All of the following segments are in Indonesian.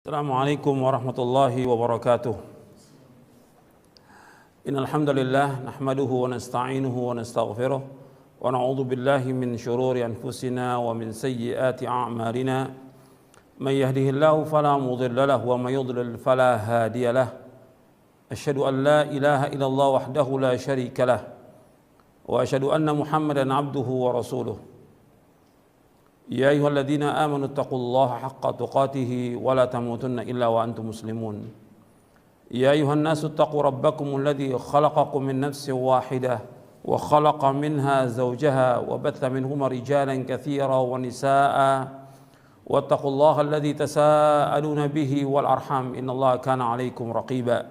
Assalamualaikum warahmatullahi wabarakatuh. Innal hamdalillah nahmaduhu wa nasta'inuhu wa nastaghfiruh wa na'udzu billahi min shururi anfusina wa min sayyiati a'malina. May yahdihillahu fala mudilla lahu wa may yudlil fala hadiya lahu. Asyhadu an la ilaha illallah wahdahu la syarika lah wa asyhadu anna Muhammadan 'abduhu wa rasuluh. Ya ayyuhalladzina amanu taqullaha haqqa tuqatih wa la tamutunna illa wa antum muslimun. Ya ayyuhan nasu taqu rabbakumul ladzi khalaqakum min nafsin wahidah wa khalaqa minha zawjaha wa batha minhuma rijalan katsiran wa nisaa'a wattaqullaha alladzi tasaaluna bihi wal arham innallaha kana 'alaikum raqiba.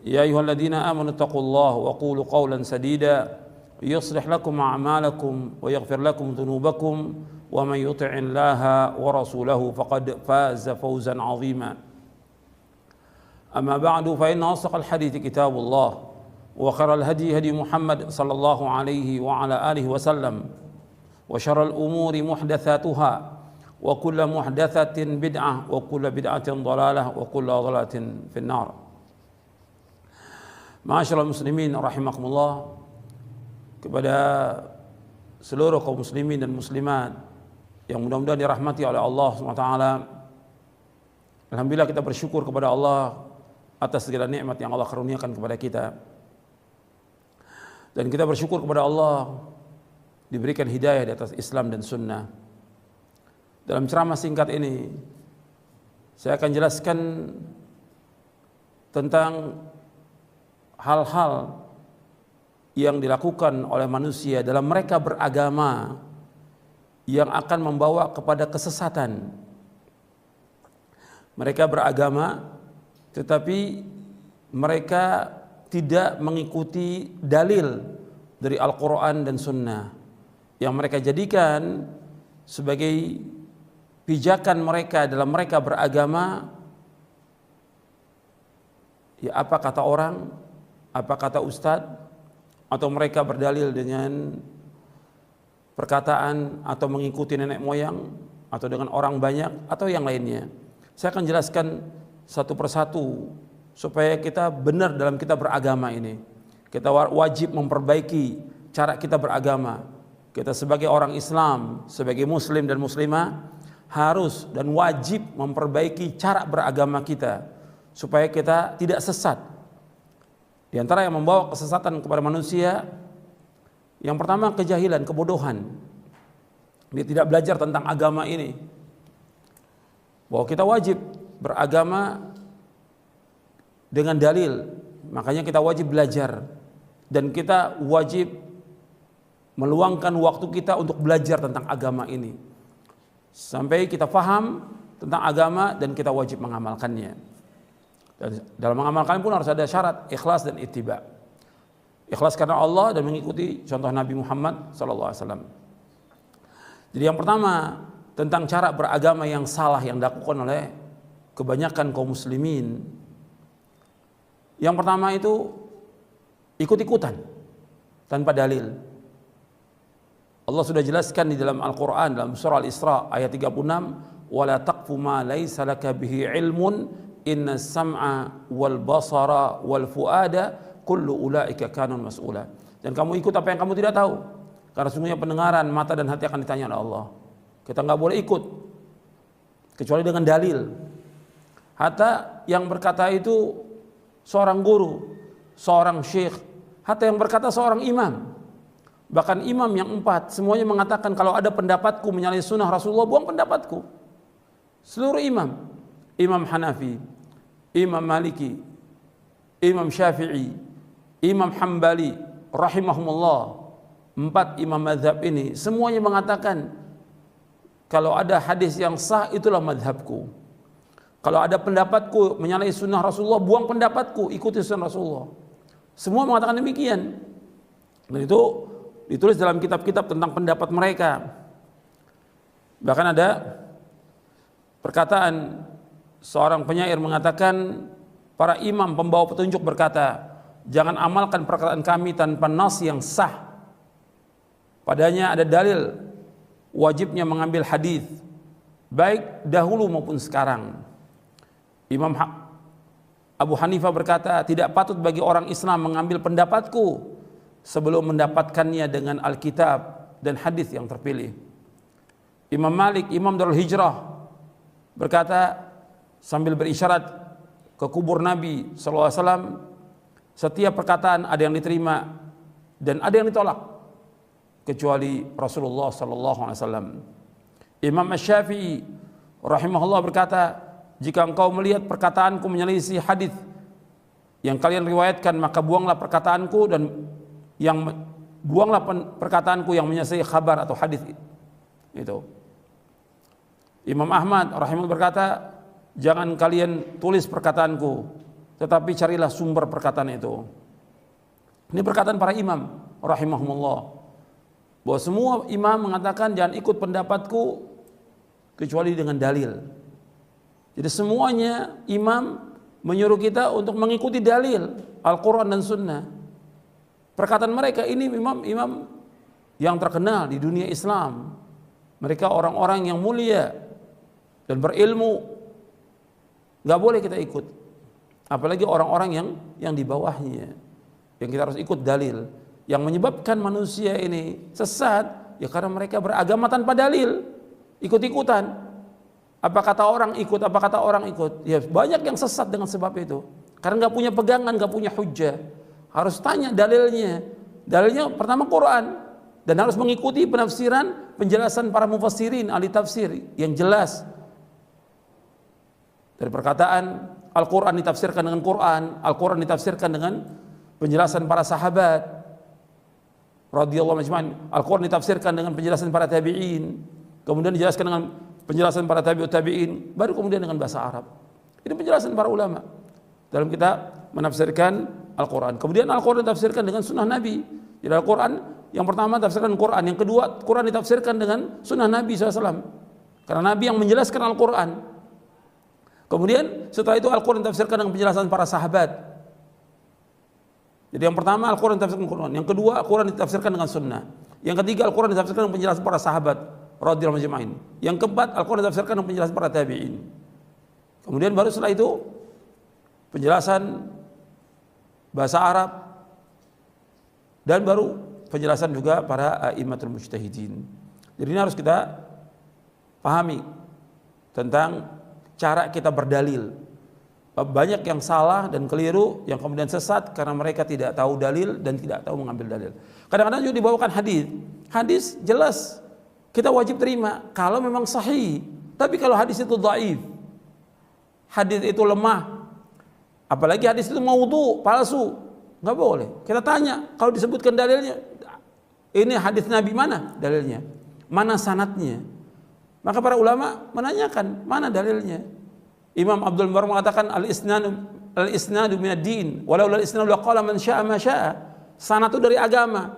Ya ayyuhalladzina amanu taqullaha wa qulu qawlan sadida yuslih lakum a'malakum wa yaghfir lakum dhunubakum wa man yuti'illaha wa rasulahu faqad faza fawzan 'azima. Amma ba'du fa inna asdaqal hadithi kitabullah wa khairal hadi hadi Muhammad sallallahu alaihi wa ala alihi wa sallam wa syarral umuri muhdatsatuha wa kullu muhdatsatin bid'ah wa kullu bid'atin dhalalah wa kullu dhalalatin finnar. Ma'asyiral muslimin rahimakumullah, kepada seluruh kaum muslimin dan muslimat yang mudah-mudahan dirahmati oleh Allah SWT. Alhamdulillah, kita bersyukur kepada Allah atas segala nikmat yang Allah karuniakan kepada kita. Dan kita bersyukur kepada Allah diberikan hidayah di atas Islam dan Sunnah. Dalam ceramah singkat ini saya akan jelaskan tentang hal-hal yang dilakukan oleh manusia dalam mereka beragama yang akan membawa kepada kesesatan. Mereka beragama tetapi mereka tidak mengikuti dalil dari Al-Quran dan Sunnah yang mereka jadikan sebagai pijakan mereka dalam mereka beragama. Ya, apa kata orang, apa kata ustadz, atau mereka berdalil dengan perkataan atau mengikuti nenek moyang atau dengan orang banyak atau yang lainnya. Saya akan jelaskan satu persatu supaya kita benar dalam kita beragama ini. Kita wajib memperbaiki cara kita beragama. Kita sebagai orang Islam, sebagai muslim dan muslimah harus dan wajib memperbaiki cara beragama kita supaya kita tidak sesat. Di antara yang membawa kesesatan kepada manusia, yang pertama kejahilan, kebodohan. Dia tidak belajar tentang agama ini. Bahwa kita wajib beragama dengan dalil, makanya kita wajib belajar. Dan kita wajib meluangkan waktu kita untuk belajar tentang agama ini. Sampai kita faham tentang agama dan kita wajib mengamalkannya. Dan dalam mengamalkan pun harus ada syarat ikhlas dan ittiba. Ikhlas karena Allah dan mengikuti contoh Nabi Muhammad SAW. Jadi yang pertama tentang cara beragama yang salah yang dilakukan oleh kebanyakan kaum muslimin. Yang pertama itu ikut-ikutan tanpa dalil. Allah sudah jelaskan di dalam Al-Quran dalam surah Al-Isra ayat 36, wala taqfu ma laysa laka bihi ilmun inna sam'a wal basara wal fuada kullu ulaika kanun mas'ula. Dan kamu ikut apa yang kamu tidak tahu, karena sungguhnya pendengaran, mata dan hati akan ditanya oleh Allah. Kita nggak boleh ikut kecuali dengan dalil. Hatta yang berkata itu seorang guru, seorang syekh, hatta yang berkata seorang imam, bahkan imam yang 4 semuanya mengatakan kalau ada pendapatku menyalahi sunnah Rasulullah, buang pendapatku. Seluruh imam, Imam Hanafi, Imam Maliki, Imam Syafi'i, Imam Hambali rahimahumullah, 4 imam mazhab ini semuanya mengatakan kalau ada hadis yang sah itulah mazhabku. Kalau ada pendapatku menyalahi sunnah Rasulullah, buang pendapatku, ikuti sunnah Rasulullah. Semua mengatakan demikian. Dan itu ditulis dalam kitab-kitab tentang pendapat mereka. Bahkan ada perkataan seorang penyair mengatakan, para imam pembawa petunjuk berkata, jangan amalkan perkataan kami tanpa nas yang sah. Padanya ada dalil wajibnya mengambil hadis, baik dahulu maupun sekarang. Abu Hanifah berkata, tidak patut bagi orang Islam mengambil pendapatku sebelum mendapatkannya dengan Alkitab dan hadis yang terpilih. Imam Malik, Imam Darul Hijrah, berkata sambil berisyarat ke kubur Nabi SAW, setiap perkataan ada yang diterima dan ada yang ditolak kecuali Rasulullah SAW. Imam Asy-Syafi'i rahimahullah berkata, jika engkau melihat perkataanku menyelisih hadis yang kalian riwayatkan, maka buanglah perkataanku dan buanglah perkataanku yang menyelisih khabar atau hadis itu. Imam Ahmad rahimahullah berkata, jangan kalian tulis perkataanku, tetapi carilah sumber perkataan itu. Ini perkataan para imam rahimahumullah, bahwa semua imam mengatakan jangan ikut pendapatku kecuali dengan dalil. Jadi semuanya imam menyuruh kita untuk mengikuti dalil Al-Quran dan Sunnah. Perkataan mereka ini imam-imam yang terkenal di dunia Islam. Mereka orang-orang yang mulia dan berilmu. Gak boleh kita ikut. Apalagi orang-orang yang di bawahnya, yang kita harus ikut dalil. Yang menyebabkan manusia ini sesat ya karena mereka beragama tanpa dalil, ikut-ikutan. Apa kata orang ikut, apa kata orang ikut. Ya banyak yang sesat dengan sebab itu. Karena nggak punya pegangan, nggak punya hujjah. Harus tanya dalilnya. Dalilnya pertama Quran, dan harus mengikuti penafsiran, penjelasan para mufassirin, ahli tafsir yang jelas. Dari perkataan Al-Quran ditafsirkan dengan Quran, Al-Quran ditafsirkan dengan penjelasan para sahabat radhiyallahu anhum. Al-Quran ditafsirkan dengan penjelasan para tabi'in, kemudian dijelaskan dengan penjelasan para tabi'in, baru kemudian dengan bahasa Arab. Ini penjelasan para ulama dalam kita menafsirkan Al-Quran. Kemudian Al-Quran ditafsirkan dengan sunnah Nabi. Jadi Al-Quran yang pertama tafsirkan Quran, yang kedua Quran ditafsirkan dengan sunnah Nabi SAW. Karena Nabi yang menjelaskan Al-Quran. Kemudian setelah itu Al-Quran ditafsirkan dengan penjelasan para sahabat. Jadi yang pertama Al-Quran ditafsirkan dengan Quran, yang kedua Al-Quran ditafsirkan dengan sunnah, yang ketiga Al-Quran ditafsirkan dengan penjelasan para sahabat radhiyallahu anhum. Yang keempat Al-Quran ditafsirkan dengan penjelasan para tabi'in. Kemudian baru setelah itu penjelasan bahasa Arab, dan baru penjelasan juga para a'immatul mujtahidin. Jadi ini harus kita pahami tentang cara kita berdalil. Banyak yang salah dan keliru, yang kemudian sesat karena mereka tidak tahu dalil dan tidak tahu mengambil dalil. Kadang-kadang juga dibawakan hadis. Hadis jelas kita wajib terima kalau memang sahih. Tapi kalau hadis itu dhaif, hadis itu lemah, apalagi hadis itu maudhu, palsu, nggak boleh. Kita tanya, kalau disebutkan dalilnya, ini hadis Nabi mana dalilnya? Mana sanadnya? Maka para ulama menanyakan, mana dalilnya? Imam Abdul Mubarak mengatakan al-isnadu minad din, walau al-isnadu laqala man syaa ma syaa. Sanad itu dari agama.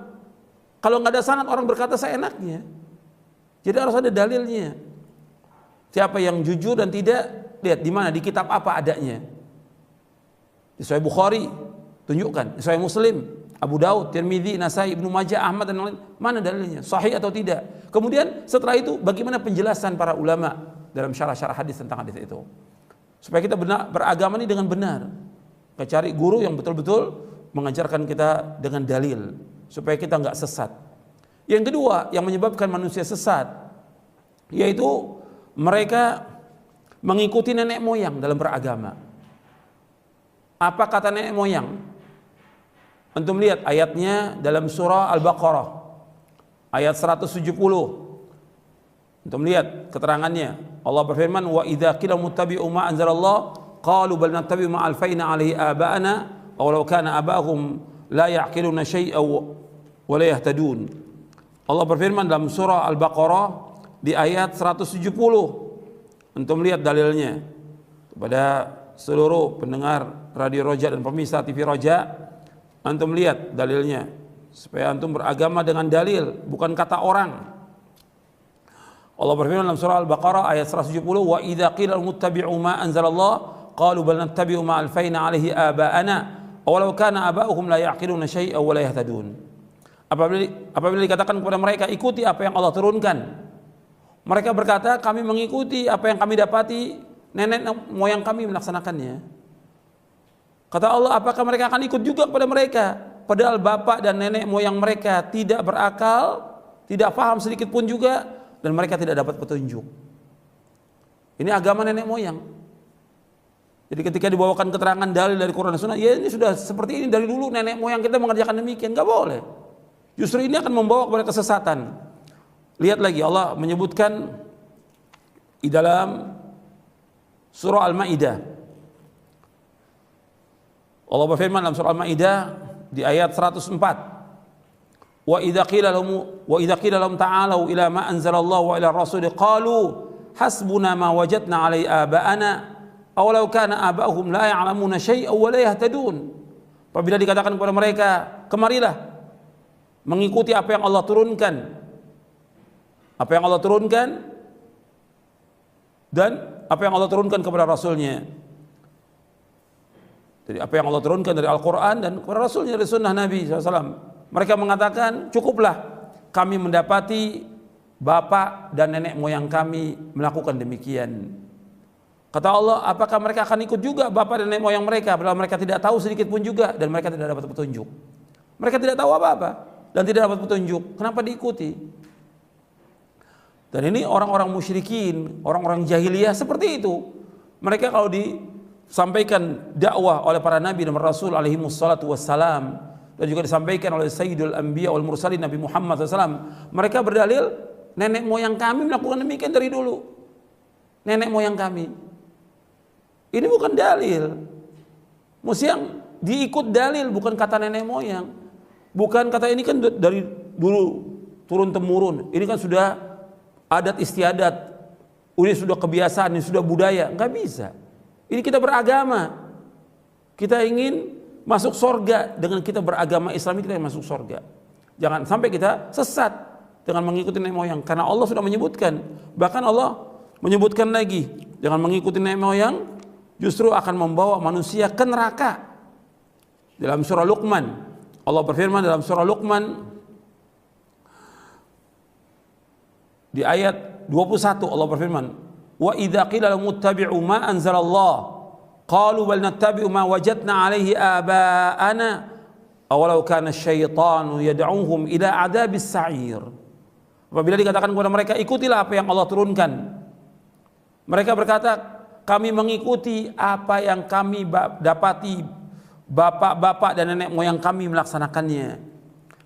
Kalau nggak ada sanad, orang berkata seenaknya. Jadi harus ada dalilnya. Siapa yang jujur dan tidak, lihat di mana, di kitab apa adanya. Di Sahih Bukhari tunjukkan, di Sahih Muslim, Abu Daud, Tirmidzi, Nasai, Ibnu Majah, Ahmad dan lain, mana dalilnya, sahih atau tidak. Kemudian setelah itu bagaimana penjelasan para ulama dalam syarah-syarah hadis tentang hadis itu, supaya kita beragama ini dengan benar. Kita cari guru yang betul-betul mengajarkan kita dengan dalil, supaya kita nggak sesat. Yang kedua yang menyebabkan manusia sesat, yaitu mereka mengikuti nenek moyang dalam beragama. Apa kata nenek moyang? Antum lihat ayatnya dalam surah Al-Baqarah ayat 170. Antum lihat keterangannya. Allah berfirman, wa idza qila muttabi'u ma anzalallah qalu bal nattabi'u ma alfaina 'alaihi aba'ana aw law kana aba'ahum la ya'qiluna syai'an wa la yahtadun. Allah berfirman dalam surah Al-Baqarah di ayat 170. Antum lihat dalilnya. Kepada seluruh pendengar Radio Roja dan pemirsa TV Roja, antum lihat dalilnya, supaya antum beragama dengan dalil, bukan kata orang. Allah berfirman dalam surah Al-Baqarah ayat 170, wa idza qila muttabi'u ma anzalallah qalu bal nattabi'u ma alfaina 'alaihi aba'ana aw law kana aba'uhum la ya'qiluna syai'an wa la yahtadun. Apabila dikatakan kepada mereka, ikuti apa yang Allah turunkan, mereka berkata, kami mengikuti apa yang kami dapati nenek moyang kami melaksanakannya. Kata Allah, apakah mereka akan ikut juga kepada mereka? Padahal bapak dan nenek moyang mereka tidak berakal, tidak paham sedikit pun juga, dan mereka tidak dapat petunjuk. Ini agama nenek moyang. Jadi ketika dibawakan keterangan dalil dari Quran dan Sunnah, ya ini sudah seperti ini dari dulu nenek moyang kita mengerjakan demikian, nggak boleh. Justru ini akan membawa kepada kesesatan. Lihat lagi Allah menyebutkan di dalam surah Al-Maidah. Allah berfirman dalam surah Al-Maidah di ayat 104. Wa idza qila lahum ta'alu ila ma anzalallahu wa ila ar-rasul qalu hasbuna ma wajadna 'alaihi aba'ana aw law kana aba'uhum la ya'lamuna syai'an wa la yahtadun. Apabila dikatakan kepada mereka, kemarilah mengikuti apa yang Allah turunkan. Apa yang Allah turunkan dan apa yang Allah turunkan kepada Rasulnya. Jadi apa yang Allah turunkan dari Al-Quran dan kepada Rasulnya dari Sunnah Nabi SAW. Mereka mengatakan, cukuplah kami mendapati bapak dan nenek moyang kami melakukan demikian. Kata Allah, apakah mereka akan ikut juga bapak dan nenek moyang mereka, padahal mereka tidak tahu sedikit pun juga dan mereka tidak dapat petunjuk. Mereka tidak tahu apa-apa dan tidak dapat petunjuk. Kenapa diikuti? Dan ini orang-orang musyrikin, orang-orang jahiliyah seperti itu. Mereka kalau disampaikan dakwah oleh para nabi dan rasul alaihi wassalatu wassalam, dan juga disampaikan oleh Sayyidul Anbiya wal Mursalin Nabi Muhammad SAW, mereka berdalil nenek moyang kami melakukan demikian dari dulu. Nenek moyang kami. Ini bukan dalil. Mesti yang diikut dalil, bukan kata nenek moyang. Bukan kata ini kan dari dulu turun temurun. Ini kan sudah adat istiadat, ini sudah kebiasaan, ini sudah budaya. Nggak bisa. Ini kita beragama. Kita ingin masuk sorga dengan kita beragama Islam, kita masuk sorga. Jangan sampai kita sesat dengan mengikuti nenek moyang, karena Allah sudah menyebutkan. Bahkan Allah menyebutkan lagi, jangan mengikuti nenek moyang, justru akan membawa manusia ke neraka. Dalam surah Luqman, Allah berfirman dalam surah Luqman di ayat 21, Allah berfirman, wa idza qila lahum ittabi'u ma anzalallah qalu bal nattabi'u ma wajadna 'alaihi aba'ana awalau kana asyaitanu yad'uhum ila 'adzabis sa'ir. Apabila dikatakan kepada mereka, ikutilah apa yang Allah turunkan, mereka berkata, kami mengikuti apa yang kami dapati bapak-bapak dan nenek moyang kami melaksanakannya.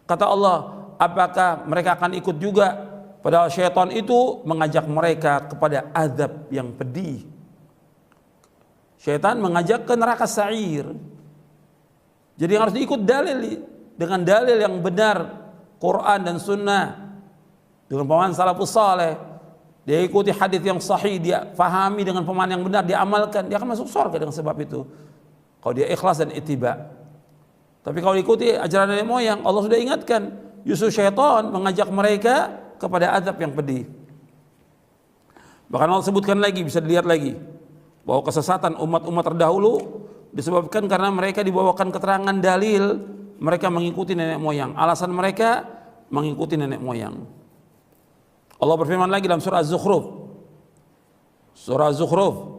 Kata Allah, apakah mereka akan ikut juga? Padahal syaitan itu mengajak mereka kepada azab yang pedih. Syaitan mengajak ke neraka sa'ir. Jadi yang harus diikut dalil, dengan dalil yang benar, Quran dan Sunnah, dengan pemahaman salafus saleh. Dia ikuti hadis yang sahih, dia fahami dengan pemahaman yang benar, dia amalkan, dia akan masuk surga dengan sebab itu. Kalau dia ikhlas dan ittiba. Tapi kalau ikuti ajaran nenek moyang, Allah sudah ingatkan, justru syaitan mengajak mereka kepada azab yang pedih. Bahkan Allah sebutkan lagi, bisa dilihat lagi, bahwa kesesatan umat-umat terdahulu disebabkan karena mereka dibawakan keterangan dalil, mereka mengikuti nenek moyang. Alasan mereka mengikuti nenek moyang. Allah berfirman lagi dalam surah Az-Zukhruf. Surah Az-Zukhruf,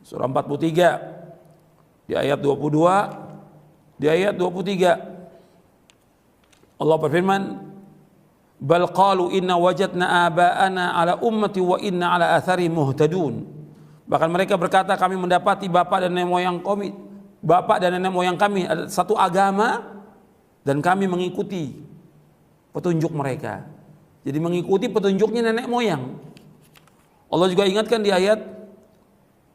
surah 43, di ayat 22, di ayat 23. Allah berfirman, bal qalu inna wajadna aba'ana ala ummati wa inna ala athari muhtadun. Bahkan mereka berkata, kami mendapati bapak dan nenek moyang kami ada satu agama dan kami mengikuti petunjuk mereka. Jadi mengikuti petunjuknya nenek moyang. Allah juga ingatkan di ayat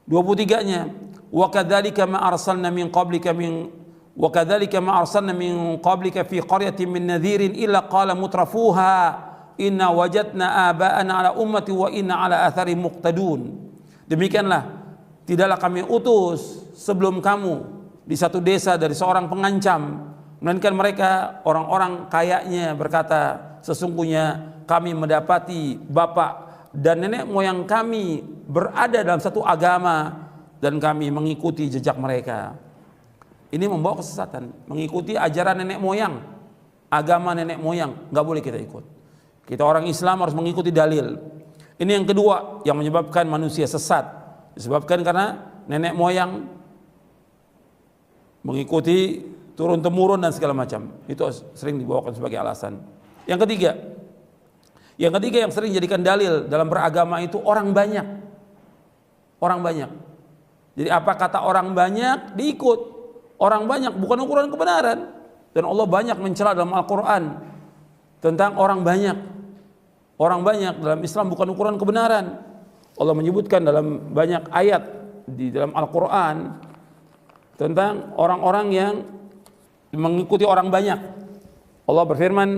23-nya, wa kadzalika ma arsalna min qablika fi qaryatin min nadhirin illa qala mutrafuha inna wajadna aba'ana ala ummati wa inna ala athari muqtadun. Demikianlah, tidaklah kami utus sebelum kamu di satu desa dari seorang pengancam, melainkan mereka orang-orang kayanya berkata, sesungguhnya kami mendapati bapak dan nenek moyang kami berada dalam satu agama dan kami mengikuti jejak mereka. Ini membawa kesesatan, mengikuti ajaran nenek moyang, agama nenek moyang, nggak boleh kita ikut. Kita orang Islam harus mengikuti dalil. Ini yang kedua yang menyebabkan manusia sesat. Disebabkan karena nenek moyang mengikuti turun-temurun dan segala macam. Itu sering dibawakan sebagai alasan. Yang ketiga yang sering jadikan dalil dalam beragama itu orang banyak. Orang banyak. Jadi apa kata orang banyak diikut. Orang banyak bukan ukuran kebenaran. Dan Allah banyak mencela dalam Al-Quran tentang orang banyak. Orang banyak dalam Islam bukan ukuran kebenaran. Allah menyebutkan dalam banyak ayat di dalam Al-Quran tentang orang-orang yang mengikuti orang banyak. Allah berfirman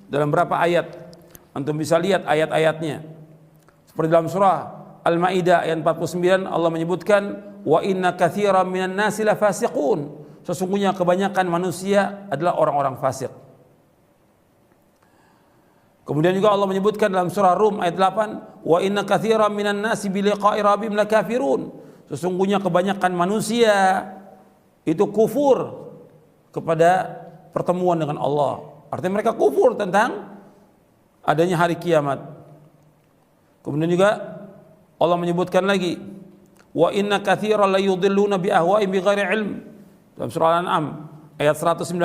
dalam beberapa ayat, antum bisa lihat ayat-ayatnya. Seperti dalam surah Al-Maidah ayat 49, Allah menyebutkan wa inna katsiran minan nasi lafasiqun. Sesungguhnya kebanyakan manusia adalah orang-orang fasik. Kemudian juga Allah menyebutkan dalam surah Rum ayat 8, wa inna katsiran minan nasi bi liqa'i rabbihim lakafirun. Sesungguhnya kebanyakan manusia itu kufur kepada pertemuan dengan Allah. Artinya mereka kufur tentang adanya hari kiamat. Kemudian juga Allah menyebutkan lagi, wa inna katsiran la yudhilluna bi ahwa'ihim bighairi ilm. Dalam surah Al-An'am ayat 119,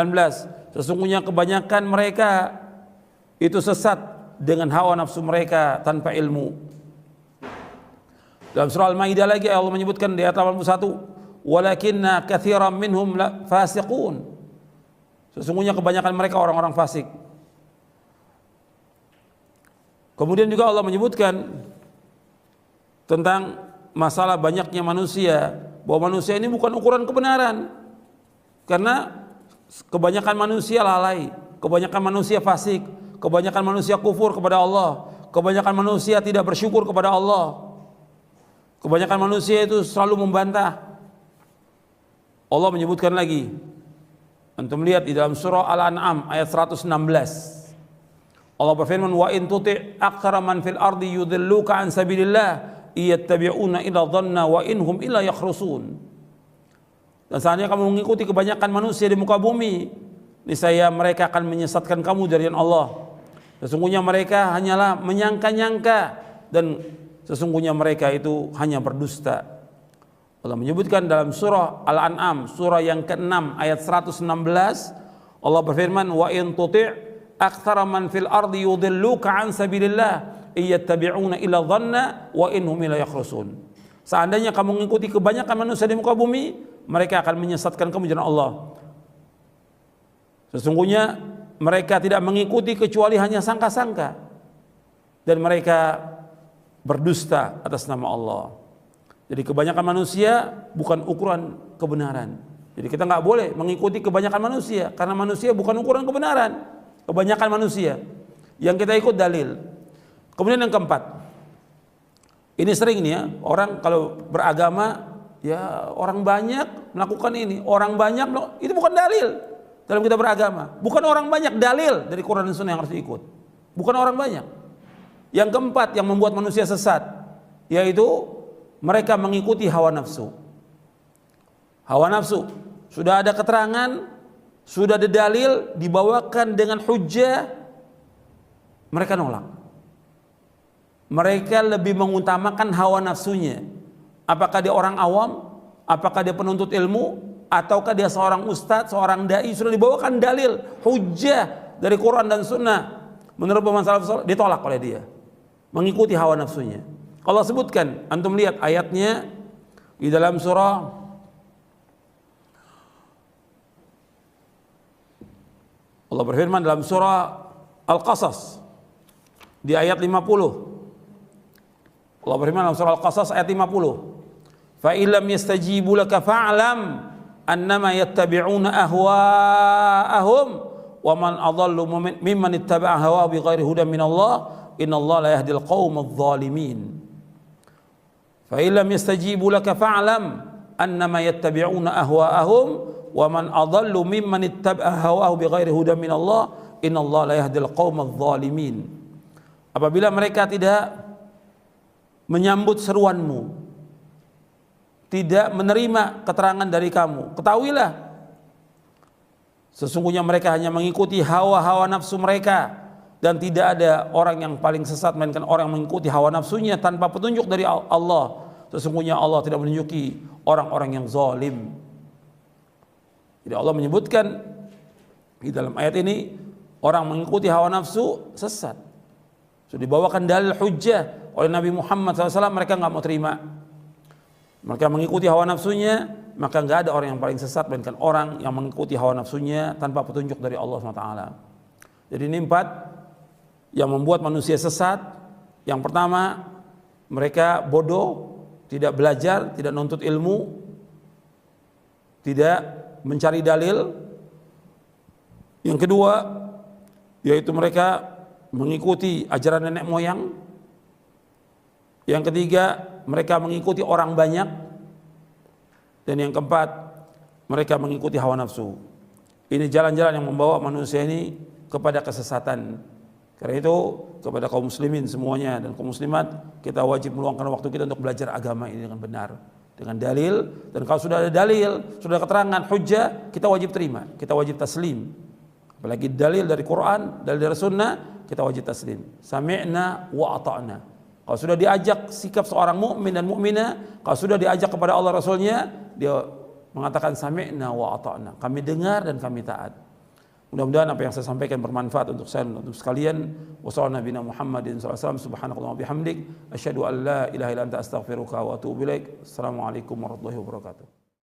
sesungguhnya kebanyakan mereka itu sesat dengan hawa nafsu mereka tanpa ilmu. Dalam surah Al-Maidah lagi Allah menyebutkan di ayat 81, walakinna katsiran minhum fasiqun. Sesungguhnya kebanyakan mereka orang-orang fasik. Kemudian juga Allah menyebutkan tentang masalah banyaknya manusia, bahwa manusia ini bukan ukuran kebenaran. Karena kebanyakan manusia lalai, kebanyakan manusia fasik, kebanyakan manusia kufur kepada Allah, kebanyakan manusia tidak bersyukur kepada Allah, kebanyakan manusia itu selalu membantah. Allah menyebutkan lagi, antum lihat di dalam surah Al-An'am ayat 116, Allah berfirman, wa in tuti' aktsara man fil ardi yudilluka an sabilillah iyattabi'una illa dhanna wa inhum illa yakhrusun. Dan seandainya kamu mengikuti kebanyakan manusia di muka bumi, niscaya mereka akan menyesatkan kamu dari Allah. Sesungguhnya mereka hanyalah menyangka-nyangka dan sesungguhnya mereka itu hanya berdusta. Allah menyebutkan dalam surah Al-An'am, surah yang ke-6 ayat 116, Allah berfirman, wa in tuti' aktsara man fil ardi yudilluka an sabilillah iyattabi'una illa dhanna wa inhum illa yakhrusun. Seandainya kamu mengikuti kebanyakan manusia di muka bumi, mereka akan menyesatkan kamu dari Allah. Sesungguhnya mereka tidak mengikuti kecuali hanya sangka-sangka, dan mereka berdusta atas nama Allah. Jadi kebanyakan manusia bukan ukuran kebenaran. Jadi kita nggak boleh mengikuti kebanyakan manusia, karena manusia bukan ukuran kebenaran. Kebanyakan manusia yang kita ikut dalil. Kemudian yang keempat, ini sering nih ya, orang kalau beragama, ya orang banyak melakukan ini, orang banyak itu bukan dalil dalam kita beragama. Bukan orang banyak dalil dari Quran dan Sunnah yang harus diikut. Bukan orang banyak. Yang keempat yang membuat manusia sesat, yaitu mereka mengikuti hawa nafsu. Hawa nafsu sudah ada keterangan, sudah ada dalil, dibawakan dengan hujjah, mereka nolak. Mereka lebih mengutamakan hawa nafsunya. Apakah dia orang awam, apakah dia penuntut ilmu, ataukah dia seorang ustadz, seorang dai, sudah dibawakan dalil, hujjah dari Quran dan Sunnah, menurut pemahaman salaf saleh, ditolak oleh dia, mengikuti hawa nafsunya. Allah sebutkan, antum lihat ayatnya di dalam surah Allah berfirman dalam surah Al-Qasas di ayat 50. Allah berfirman dalam surah Al-Qasas ayat 50. Fa illam yastajibu laka fa'lam annama yattabi'una ahwa'ahum wa man adallu mimman ittaba'a hawahu bighairi hudan min Allah innallaha la yahdil qaumadh dhalimin. Fa illam yastajibu laka fa'lam annama yattabi'una ahwa'ahum wa man adallu mimman ittaba'a hawahu bighairi hudan min Allah innallaha la yahdil qaumadh dhalimin. Apabila mereka tidak menyambut seruanmu, tidak menerima keterangan dari kamu, ketahuilah sesungguhnya mereka hanya mengikuti hawa-hawa nafsu mereka, dan tidak ada orang yang paling sesat melainkan orang yang mengikuti hawa nafsunya tanpa petunjuk dari Allah. Sesungguhnya Allah tidak menyukai orang-orang yang zalim. Jadi Allah menyebutkan di dalam ayat ini orang mengikuti hawa nafsu sesat. Sudah dibawakan dalil hujjah oleh Nabi Muhammad SAW, mereka nggak mau terima. Mereka mengikuti hawa nafsunya, maka nggak ada orang yang paling sesat melainkan orang yang mengikuti hawa nafsunya tanpa petunjuk dari Allah SWT. Jadi ini 4 yang membuat manusia sesat. Yang pertama, mereka bodoh, tidak belajar, tidak nuntut ilmu, tidak mencari dalil. Yang kedua, yaitu mereka mengikuti ajaran nenek moyang. Yang ketiga, mereka mengikuti orang banyak. Dan yang keempat, mereka mengikuti hawa nafsu. Ini jalan-jalan yang membawa manusia ini kepada kesesatan. Karena itu kepada kaum muslimin semuanya dan kaum muslimat, kita wajib meluangkan waktu kita untuk belajar agama ini dengan benar, dengan dalil. Dan kalau sudah ada dalil, sudah keterangan hujjah, kita wajib terima, kita wajib taslim. Apalagi dalil dari Quran, dalil dari Sunnah, kita wajib taslim. Sami'na wa ata'na. Kalau sudah diajak sikap seorang mukmin dan mukminah, kalau sudah diajak kepada Allah Rasulnya, dia mengatakan sami'na wa ata'na. Kami dengar dan kami taat. Mudah-mudahan apa yang saya sampaikan bermanfaat untuk saya dan untuk sekalian. Wassalamualaikum warahmatullahi wabarakatuh. Subhanakallahumma wa bihamdik, asyhadu an la ilaha illa anta astaghfiruka wa atubu ilaik. Assalamualaikum warahmatullahi wabarakatuh.